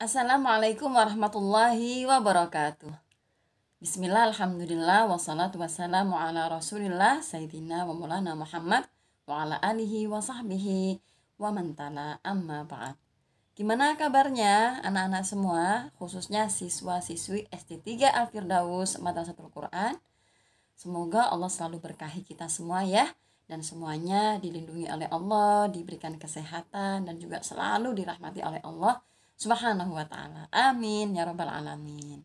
Assalamualaikum warahmatullahi wabarakatuh. Bismillah, alhamdulillah, wassalatu wassalamu ala rasulillah Sayyidina wa maulana Muhammad wa ala alihi wa sahbihi wa mantala amma ba'd. Gimana kabarnya anak-anak semua, khususnya siswa-siswi SD 3 Al-Firdaus Madrasatul Quran? Semoga Allah selalu berkahi kita semua ya, dan semuanya dilindungi oleh Allah, diberikan kesehatan, dan juga selalu dirahmati oleh Allah Subhanahu wa ta'ala. Amin ya rabbal alamin.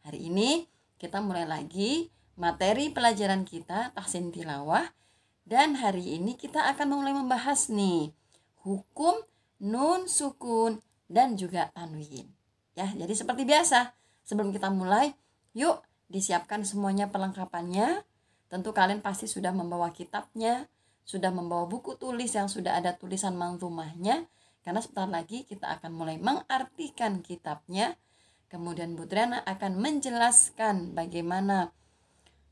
Hari ini kita mulai lagi materi pelajaran kita tahsin tilawah, dan hari ini kita akan mulai membahas nih hukum nun sukun dan juga tanwin. Ya, jadi seperti biasa, sebelum kita mulai, yuk disiapkan semuanya perlengkapannya. Tentu kalian pasti sudah membawa kitabnya, sudah membawa buku tulis yang sudah ada tulisan manzumahnya, karena sebentar lagi kita akan mulai mengartikan kitabnya. Kemudian Bu Triana akan menjelaskan bagaimana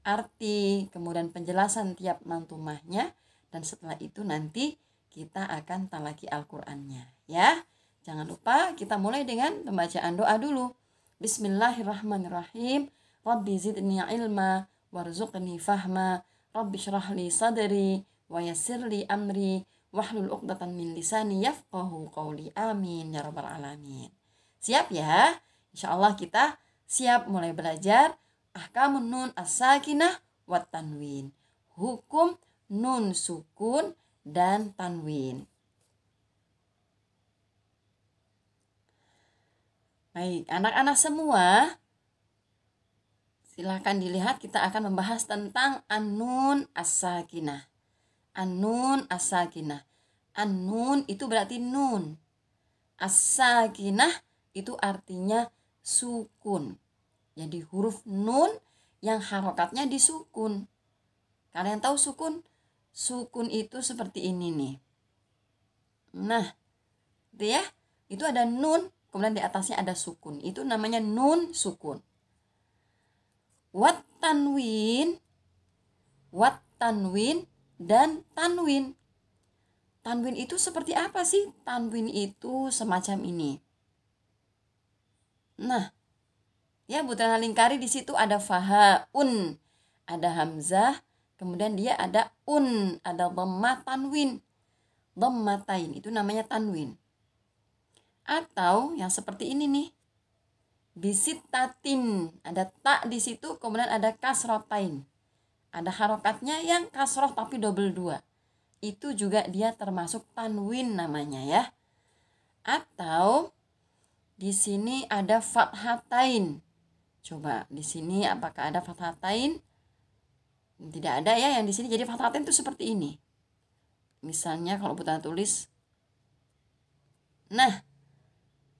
arti, kemudian penjelasan tiap manzumahnya, dan setelah itu nanti kita akan talaki Al-Qur'annya ya. Jangan lupa kita mulai dengan pembacaan doa dulu. Bismillahirrahmanirrahim. Rabbi zidni ilma warzuqni fahma. Rabbi syrah li sadri wa yassir li amri wahlul 'uqdatam min lisani yafqahu qawli. Amin ya rabbal alamin. Siap ya? Insyaallah kita siap mulai belajar ahkamun nun as-sakinah wat tanwin. Hukum nun sukun dan tanwin. Baik, anak-anak semua, silahkan dilihat, kita akan membahas tentang an-nun as-sakinah. An-nun as-sakinah. An-nun itu berarti nun. As-sakinah itu artinya sukun. Jadi huruf nun yang harokatnya disukun. Kalian tahu sukun? Sukun itu seperti ini nih. Nah, itu ya. Itu ada nun, kemudian di atasnya ada sukun. Itu namanya nun sukun. Wat tanwin dan tanwin. Tanwin itu seperti apa sih? Tanwin itu semacam ini. Nah, ya Bu Triana lingkari, di situ ada fahaun, ada hamzah, kemudian dia ada ada dhammah tanwin. Dhammatain itu namanya tanwin. Atau yang seperti ini nih. Bisittatin, ada ta di situ, kemudian ada kasrotain. Ada harokatnya yang kasroh tapi double 2. Itu juga dia termasuk tanwin namanya ya. Atau di sini ada fathatain. Coba di sini apakah ada fathatain? Tidak ada ya yang di sini. Jadi fathatain itu seperti ini. Misalnya kalau kita tulis, nah,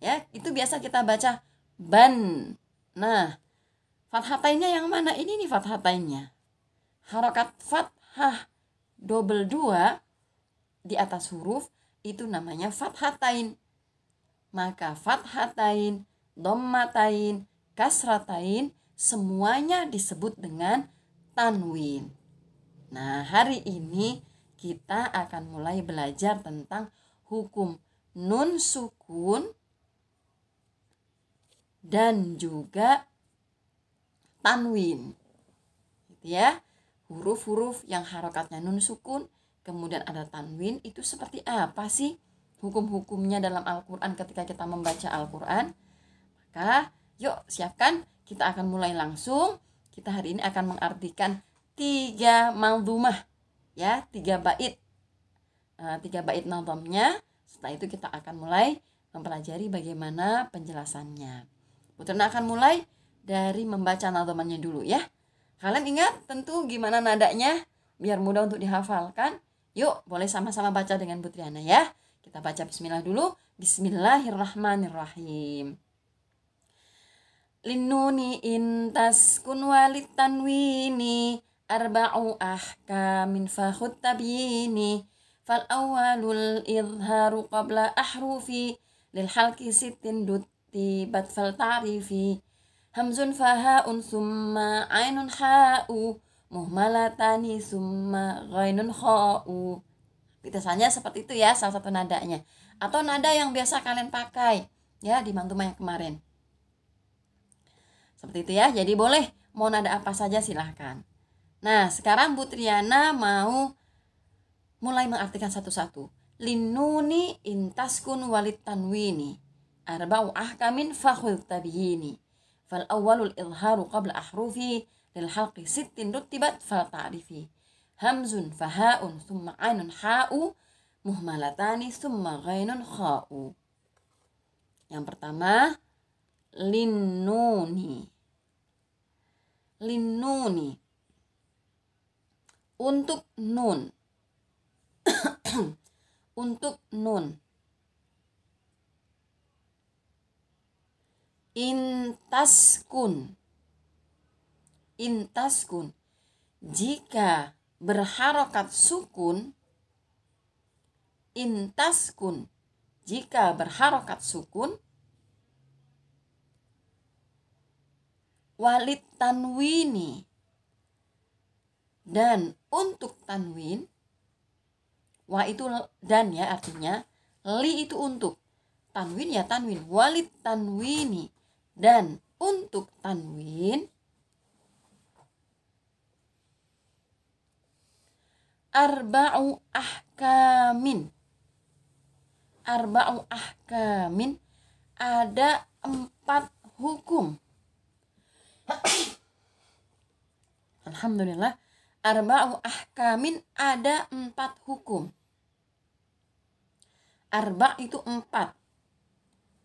ya itu biasa kita baca ban. Nah, fathatainnya yang mana? Ini nih fathatainnya. Harokat fathah double 2 di atas huruf itu namanya fathatain. Maka fathatain, dhammatain, kasratain semuanya disebut dengan tanwin. Nah, hari ini kita akan mulai belajar tentang hukum nun sukun dan juga tanwin. Gitu ya. Huruf-huruf yang harokatnya nun sukun, kemudian ada tanwin, itu seperti apa sih hukum-hukumnya dalam Al-Quran ketika kita membaca Al-Quran? Maka yuk siapkan, kita akan mulai langsung. Kita hari ini akan mengartikan 3 manzumah ya, 3 bait. 3 bait nazamnya. Setelah itu kita akan mulai mempelajari bagaimana penjelasannya. Bu Triana akan mulai dari membaca nazamannya dulu ya. Kalian ingat tentu gimana nadanya biar mudah untuk dihafalkan. Yuk boleh sama-sama baca dengan Bu Triana ya. Kita baca bismillah dulu. Bismillahirrahmanirrahim. Linnuni intaskun walit tanwini arba'u ahkamin fakhud tabini. Fal awalul idharu qabla ahrufi lil halki sittin dutibat fal ta'rifi. Hamzun fahaun summa ainun ha'u muhmalatani summa ghainun kha'u. Biasanya seperti itu ya salah satu nadanya. Atau nada yang biasa kalian pakai. ya, di mantuma yang kemarin. Seperti itu ya. Jadi boleh mau nada apa saja silahkan. Nah, sekarang Bu Triana mau mulai mengartikan satu-satu. Linnuni intaskun walid tanwini arba'u ahkamin fakhudh tabyini. Fal awwalul izharu qabla ahrufi lil halqi sittin rutibat fal ta'rifi. Hamzun fahaun thumma ainun ha'u muhmalatani thumma ghainun kha'u. Yang pertama, linnuni. Linnuni untuk nun. Untuk nun. Intaskun. Intaskun. Jika berharokat sukun, intaskun. Jika berharokat sukun, walid tanwini. Dan untuk tanwin, wa itu dan ya, artinya li itu untuk, tanwin ya tanwin, walid tanwini. Dan untuk tanwin, arba'u ahkamin. Arba'u ahkamin, ada 4 hukum. Alhamdulillah, arba'u ahkamin, ada 4 hukum. Arba' itu 4,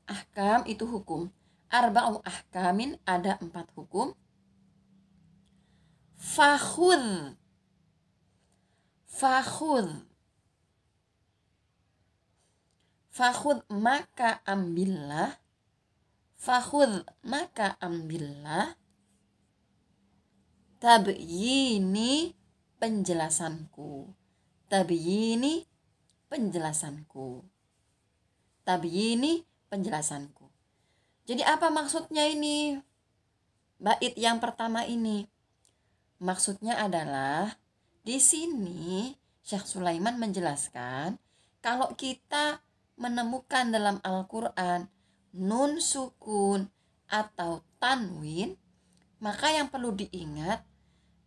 ahkam itu hukum. Arba'u ahkamin, ada 4 hukum. Fakhudh. Fakhudh. Fakhudh, maka ambillah. Fakhudh, maka ambillah. Tabyini, penjelasanku. Tabyini, penjelasanku. Tabyini, penjelasanku. Jadi apa maksudnya ini? Bait yang pertama ini. Maksudnya adalah di sini Syekh Sulaiman menjelaskan kalau kita menemukan dalam Al-Qur'an nun sukun atau tanwin, maka yang perlu diingat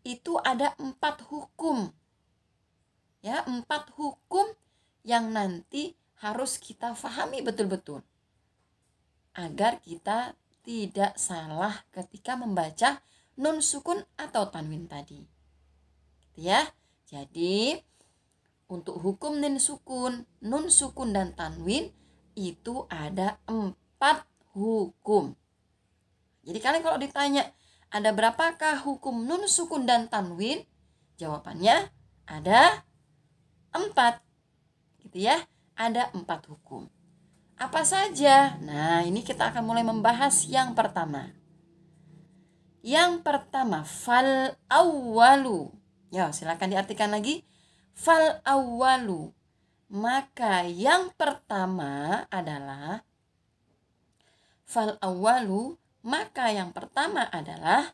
itu ada 4 hukum. Ya, 4 hukum yang nanti harus kita pahami betul-betul agar kita tidak salah ketika membaca nun sukun atau tanwin tadi. Gitu ya. Jadi untuk hukum nun sukun dan tanwin itu ada 4 hukum. Jadi kalian kalau ditanya ada berapakah hukum nun sukun dan tanwin? Jawabannya ada 4. Gitu ya. Ada 4 hukum. Apa saja? Nah, ini kita akan mulai membahas yang pertama. Yang pertama, fal awwalu. Ya, silakan diartikan lagi. Fal awwalu. Maka yang pertama adalah fal awwalu, maka yang pertama adalah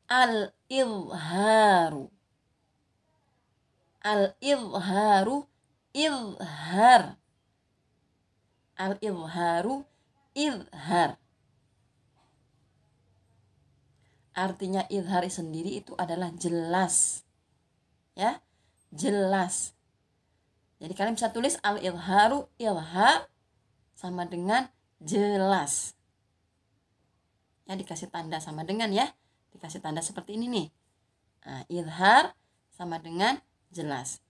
al-izharu. Al-izharu, izhar. Al-izharu, izhar. Artinya izhar sendiri itu adalah jelas. Ya, jelas. Jadi kalian bisa tulis al-izharu, izhar sama dengan jelas. Ya, dikasih tanda sama dengan ya. Dikasih tanda seperti ini nih. Nah, izhar sama dengan jelas.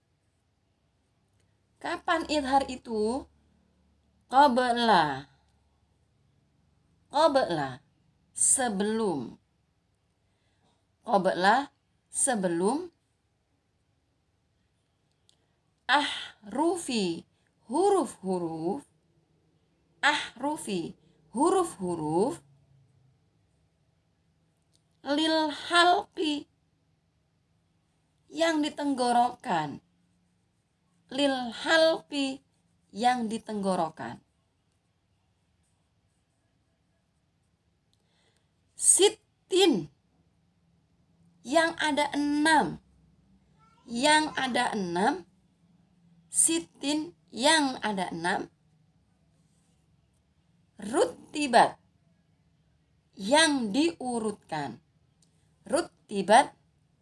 Kapan izhar itu? Qabla. Qabla, sebelum. Qabla, sebelum. Ahrufi, huruf-huruf. Ahrufi, huruf-huruf. Lil halqi, yang ditenggorokan. Lil halqi, yang ditenggorokan. Sittin, yang ada 6. Yang ada 6. Sittin, yang ada 6. Rutibat, yang diurutkan. Rutibat,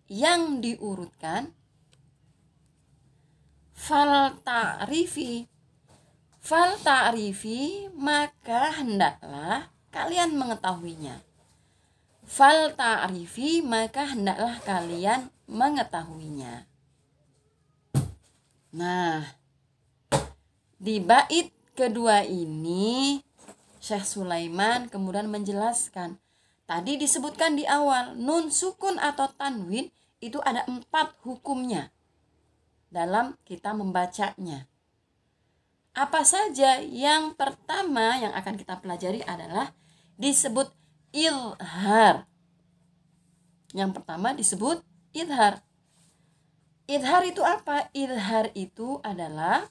yang diurutkan. Fal ta'rifi, fal ta'rifi, maka hendaklah kalian mengetahuinya. Fal ta'rifi, maka hendaklah kalian mengetahuinya. Nah, di bait kedua ini Syekh Sulaiman kemudian menjelaskan. Tadi disebutkan di awal, nun sukun atau tanwin itu ada 4 hukumnya dalam kita membacanya. Apa saja? Yang pertama yang akan kita pelajari adalah disebut idhar. Yang pertama disebut idhar. Idhar itu apa? Idhar itu adalah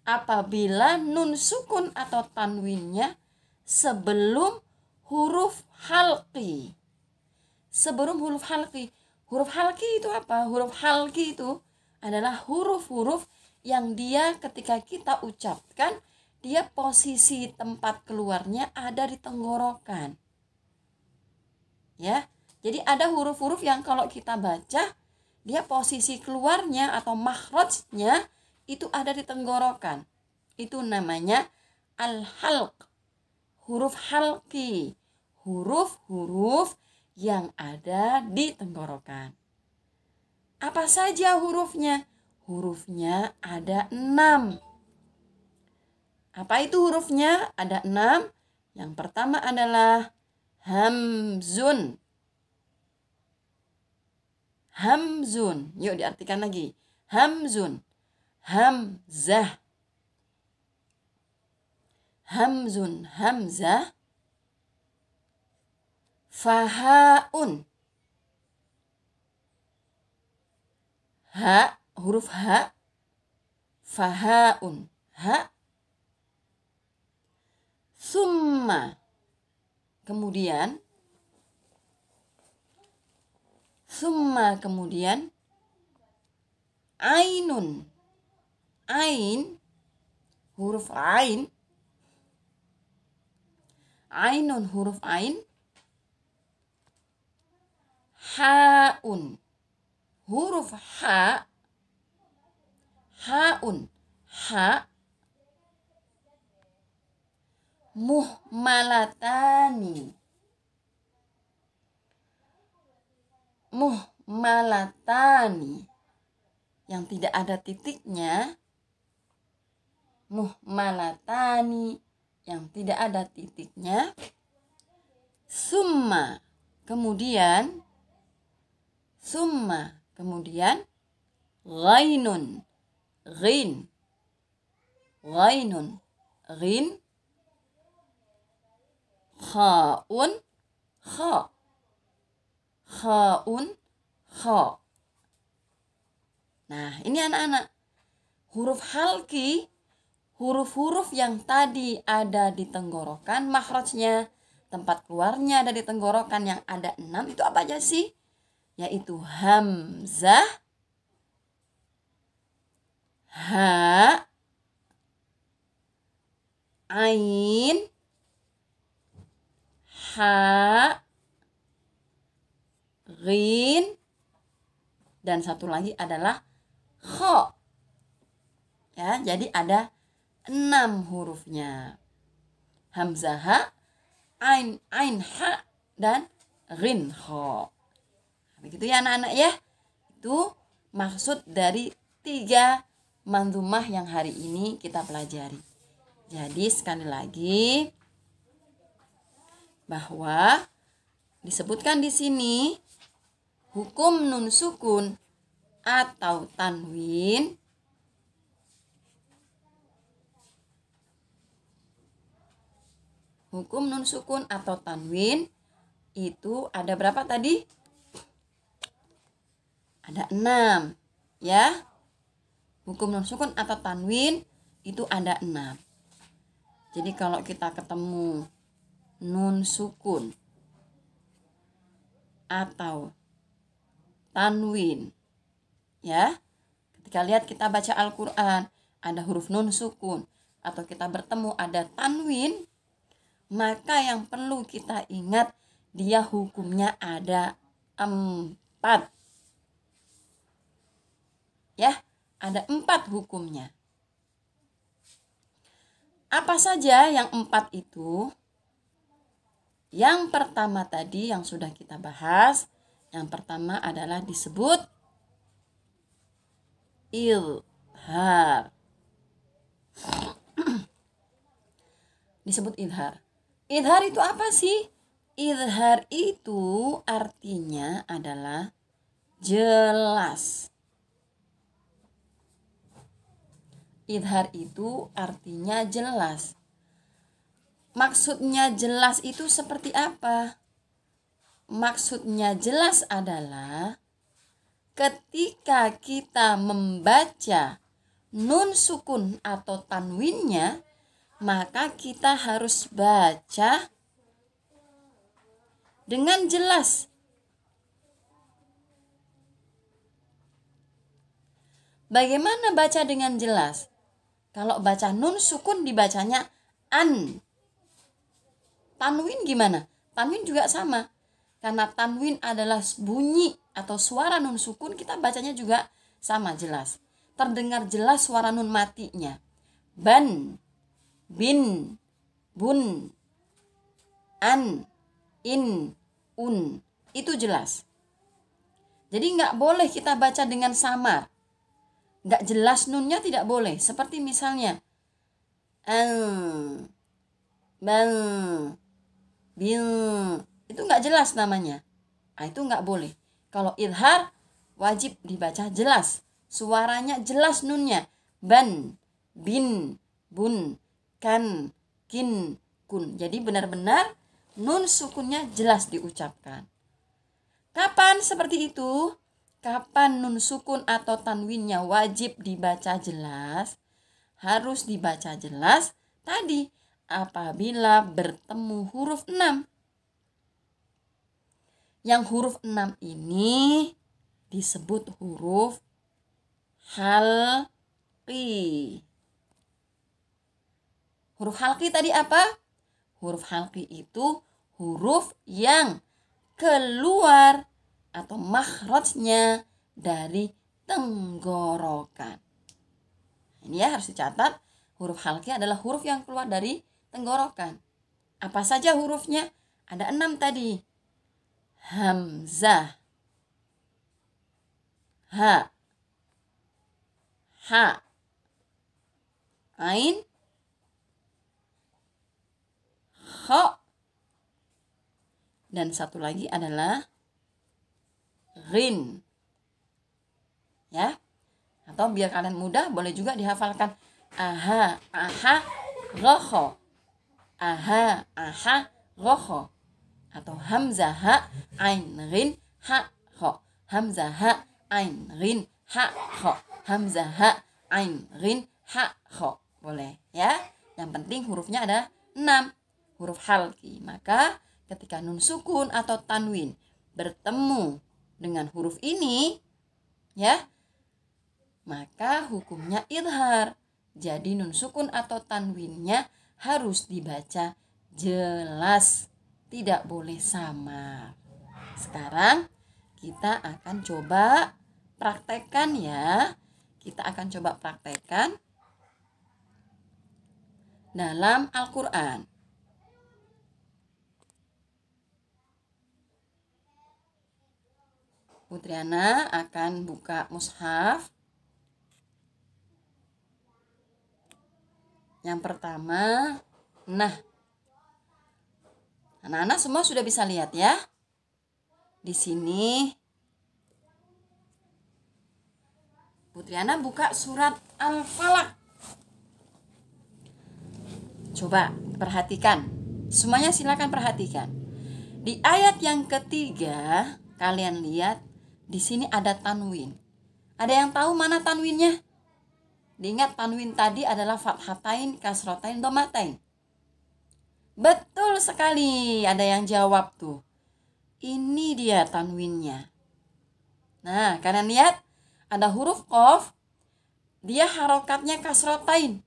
apabila nun sukun atau tanwinnya sebelum huruf halqi. Sebelum huruf halqi. Huruf halqi itu apa? Huruf halqi itu adalah huruf-huruf yang dia ketika kita ucapkan, dia posisi tempat keluarnya ada di tenggorokan. Ya, jadi ada huruf-huruf yang kalau kita baca, dia posisi keluarnya atau makhrajnya itu ada di tenggorokan. Itu namanya al-halq. Huruf halqi, huruf-huruf yang ada di tenggorokan. Apa saja hurufnya? Hurufnya ada 6. Apa itu hurufnya? Ada 6. Yang pertama adalah hamzun. Hamzun. Yuk diartikan lagi. Hamzun. Hamzah. Hamzun, hamzah. Fahaun. Ha, huruf ha. Fahaun, ha. Summa. Kemudian ainun. Ain, huruf ain. Ainun, huruf ain. Haun, huruf ha. Haun, ha. Muhmalatani. Muhmalatani, yang tidak ada titiknya. Muhmalatani, yang tidak ada titiknya. Summa, kemudian ghainun. Ghin, ghainun, ghin. Khaun, kha. Khaun, kha. Nah, ini anak-anak. Huruf halqi, huruf-huruf yang tadi ada di tenggorokan, makhrajnya, tempat keluarnya ada di tenggorokan yang ada 6, itu apa aja sih? Yaitu hamzah, ha, ain, ha, ghin, dan satu lagi adalah kha. Ya, jadi ada 6 hurufnya. Hamzah, ha, ain, ha, dan ghin, kha. Begitu ya anak-anak ya. Itu maksud dari 3 manzumah yang hari ini kita pelajari. Jadi sekali lagi bahwa disebutkan di sini hukum nun sukun atau tanwin itu ada berapa tadi? Ada 6 ya. Hukum nun sukun atau tanwin itu ada 6. Jadi kalau kita ketemu nun sukun atau tanwin ya, ketika lihat kita baca Al-Quran ada huruf nun sukun atau kita bertemu ada tanwin, Maka yang perlu kita ingat, dia hukumnya ada 4. Ya, ada 4 hukumnya. Apa saja yang 4 itu? Yang pertama tadi yang sudah kita bahas, yang pertama adalah disebut idhar. Disebut idhar. Idhar itu apa sih? Idhar itu artinya adalah jelas. Idhar itu artinya jelas. Maksudnya jelas itu seperti apa? Maksudnya jelas adalah ketika kita membaca nun sukun atau tanwinnya, maka kita harus baca dengan jelas. Bagaimana baca dengan jelas? Kalau baca nun sukun dibacanya an. Tanwin gimana? Tanwin juga sama. Karena tanwin adalah bunyi atau suara nun sukun, kita bacanya juga sama jelas. Terdengar jelas suara nun matinya. Ban, bin, bun, an, in, un. Itu jelas. Jadi nggak boleh kita baca dengan samar. Nggak jelas nunnya tidak boleh. Seperti misalnya bang, bin, itu nggak jelas namanya. Nah, itu nggak boleh. Kalau idhar wajib dibaca jelas, suaranya jelas nunnya. Ban, bin, bun, kan, kin, kun. Jadi benar-benar nun sukunnya jelas diucapkan. Kapan seperti itu? Kapan nun sukun atau tanwinnya wajib dibaca jelas? Harus dibaca jelas tadi apabila bertemu huruf 6. Yang huruf 6 ini disebut huruf halqi. Huruf halqi tadi apa? Huruf halqi itu huruf yang keluar atau makhrajnya dari tenggorokan. Ini ya harus dicatat, huruf halqi adalah huruf yang keluar dari tenggorokan. Apa saja hurufnya? Ada 6 tadi. Hamzah, ha, ha, ain, kha, dan satu lagi adalah ghin. Ya. Atau biar kalian mudah boleh juga dihafalkan aha, aha, rokho. Aha, aha, rokho. Atau hamzah ha, ain, ghin, ha, kho. Hamzah ha, ain, ghin, ha, kho. Hamzah ha, ain, ghin, ha, kho. Boleh ya. Yang penting hurufnya ada 6 huruf halqi. Maka ketika nun sukun atau tanwin bertemu dengan huruf ini, ya, maka hukumnya idhar. Jadi nun sukun atau tanwinnya harus dibaca jelas, tidak boleh samar. Sekarang kita akan coba praktekkan ya. Kita akan coba praktekkan dalam Al-Quran. Putriana akan buka mushaf. Yang pertama, nah, anak-anak semua sudah bisa lihat ya. Di sini Putriana buka surat Al-Falaq. Coba perhatikan. Semuanya silakan perhatikan. Di ayat yang ketiga, kalian lihat di sini ada tanwin. Ada yang tahu mana tanwinnya? Diingat tanwin tadi adalah fathatain, kasrotain, domatain. Betul sekali, ada yang jawab tuh. Ini dia tanwinnya. Nah, kalian lihat ada huruf qaf, dia harokatnya kasrotain.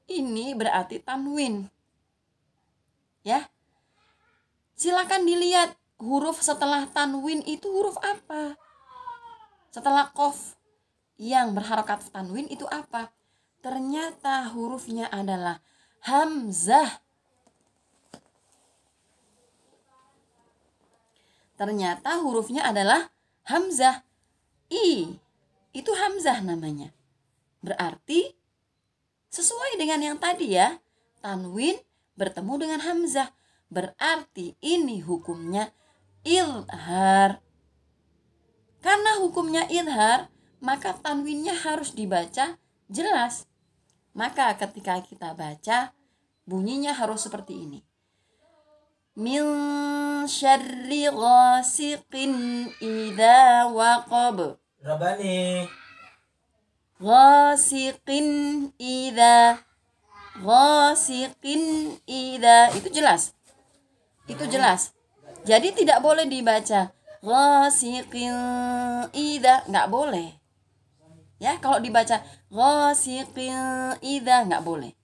Ini berarti tanwin. Ya, silakan dilihat huruf setelah tanwin itu huruf apa. Setelah qaf yang berharokat tanwin itu apa? Ternyata hurufnya adalah hamzah. Ternyata hurufnya adalah hamzah. I, itu hamzah namanya. Berarti sesuai dengan yang tadi ya. Tanwin bertemu dengan hamzah. Berarti ini hukumnya idhar. Karena hukumnya idhar, maka tanwinnya harus dibaca jelas. Maka ketika kita baca, bunyinya harus seperti ini. Min syarri ghasiqin idza waqab. Rabani. Ghasiqin idza. Ghasiqin idza. Itu jelas. Itu jelas. Jadi tidak boleh dibaca ghasiqin idza, nggak boleh. Ya, kalau dibaca ghasiqin idza nggak boleh.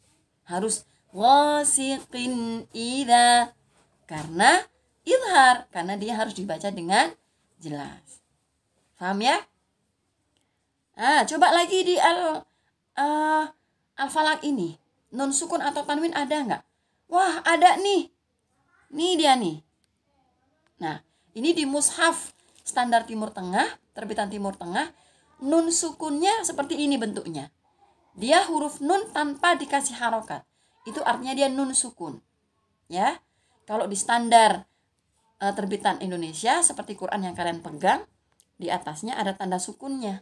Harus ghasiqin idza. Karena idhar, karena dia harus dibaca dengan jelas. Paham ya? Nah, coba lagi di al-falaq ini. Nun sukun atau tanwin ada nggak? Wah, ada nih. Nih dia nih. Nah, ini di mushaf standar Timur Tengah, terbitan Timur Tengah, nun sukunnya seperti ini bentuknya. Dia huruf nun tanpa dikasih harokat. Itu artinya dia nun sukun. Ya. Kalau di standar terbitan Indonesia seperti Quran yang kalian pegang, di atasnya ada tanda sukunnya.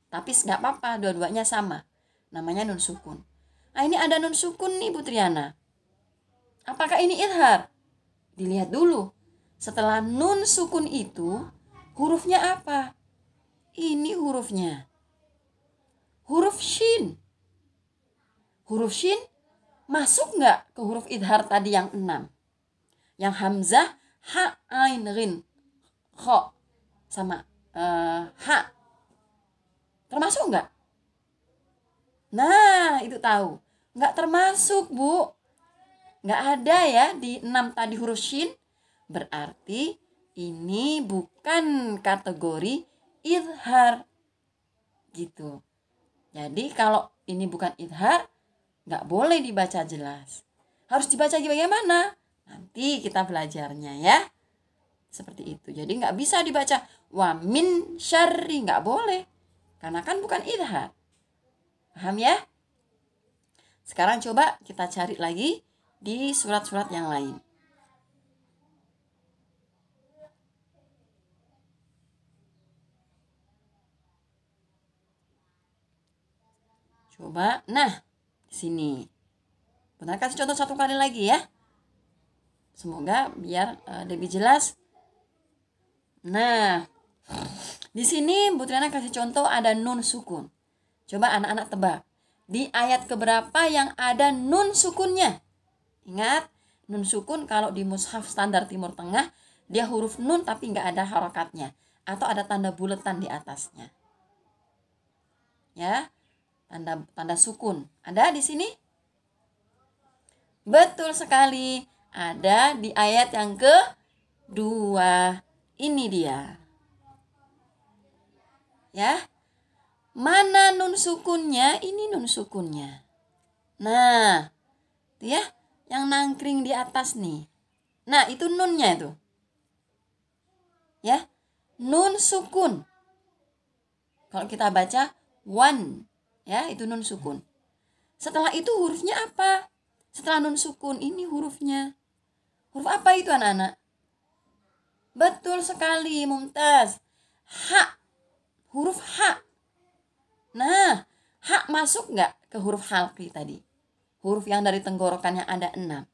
Tapi nggak apa-apa, dua-duanya sama. Namanya nun sukun. Nah, ini ada nun sukun nih Bu Triana. Apakah ini idhar? Dilihat dulu. Setelah nun sukun itu, hurufnya apa? Ini hurufnya. Huruf shin. Huruf shin masuk nggak ke huruf idhar tadi yang 6? Yang hamzah, ha, ain, rin, kho, sama ha. Termasuk nggak? Nah, itu tahu. Nggak termasuk, Bu. Nggak ada ya di 6 tadi huruf shin. Berarti ini bukan kategori idhar. Gitu. Jadi kalau ini bukan idhar, nggak boleh dibaca jelas. Harus dibaca bagaimana? Nanti kita belajarnya ya. Seperti itu. Jadi nggak bisa dibaca wa min syarri. Nggak boleh. Karena kan bukan idhar. Paham ya? Sekarang coba kita cari lagi di surat-surat yang lain. Coba. Nah, di sini. Benar, kasih contoh satu kali lagi ya. Semoga biar lebih jelas. Nah, di sini Bu Triana kasih contoh ada nun sukun. Coba anak-anak tebak. Di ayat keberapa yang ada nun sukunnya? Ingat, nun sukun kalau di mushaf standar Timur Tengah, dia huruf nun tapi nggak ada harokatnya. Atau ada tanda buletan di atasnya. Ya, tanda sukun. Ada di sini? Betul sekali. Ada di ayat yang kedua. Ini dia. Ya. Mana nun sukunnya? Ini nun sukunnya. Nah, itu ya, yang nangkring di atas nih. Nah, itu nunnya itu. Ya. Nun sukun. Kalau kita baca wan, ya, itu nun sukun. Setelah itu hurufnya apa? Setelah nun sukun ini hurufnya. Huruf apa itu anak-anak? Betul sekali, Mumtaz. Ha. Huruf ha. Nah, ha masuk nggak ke huruf halqi tadi? Huruf yang dari tenggorokan yang ada 6.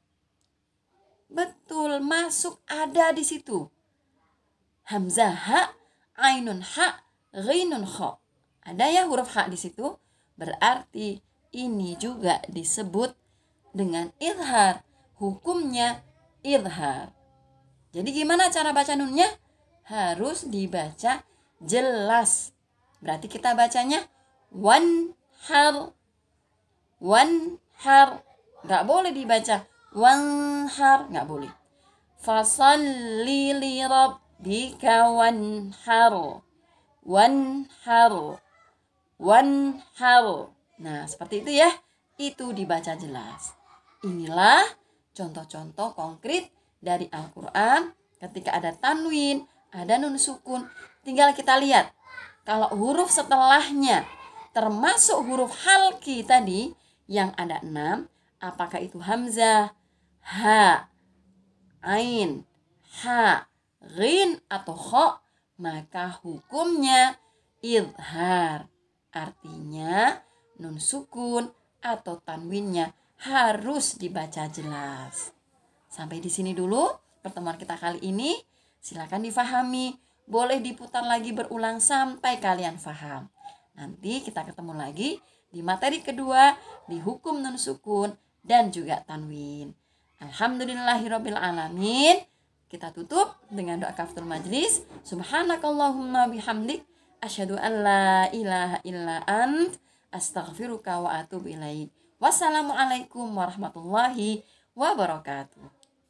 Betul, masuk, ada di situ. Hamzah ha, ainun ha, ghinun kho. Ada ya huruf ha di situ? Berarti ini juga disebut dengan idhar. Hukumnya idhar. Jadi gimana cara baca nunnya? Harus dibaca jelas. Berarti kita bacanya wan har. Wan har. Gak boleh dibaca wanhar, nggak boleh. Fasalli li rabbika wanhar. Wanhar. Wanhar. Nah, seperti itu ya. Itu dibaca jelas. Inilah contoh-contoh konkret dari Al-Quran. Ketika ada tanwin, ada nun sukun, tinggal kita lihat. Kalau huruf setelahnya termasuk huruf halki tadi yang ada 6, apakah itu hamzah, ha, ain, ha, ghin atau kha, maka hukumnya idhar. Artinya nun sukun atau tanwinnya harus dibaca jelas. Sampai di sini dulu pertemuan kita kali ini. Silakan difahami. Boleh diputar lagi berulang sampai kalian paham. Nanti kita ketemu lagi di materi kedua di hukum nun sukun dan juga tanwin. Alhamdulillahirabbil alamin. Kita tutup dengan doa kafaratul majlis. Subhanakallahumma bihamdik asyhadu an la ilaha illa ant astaghfiruka wa atubu ilaik. Wassalamualaikum warahmatullahi wabarakatuh.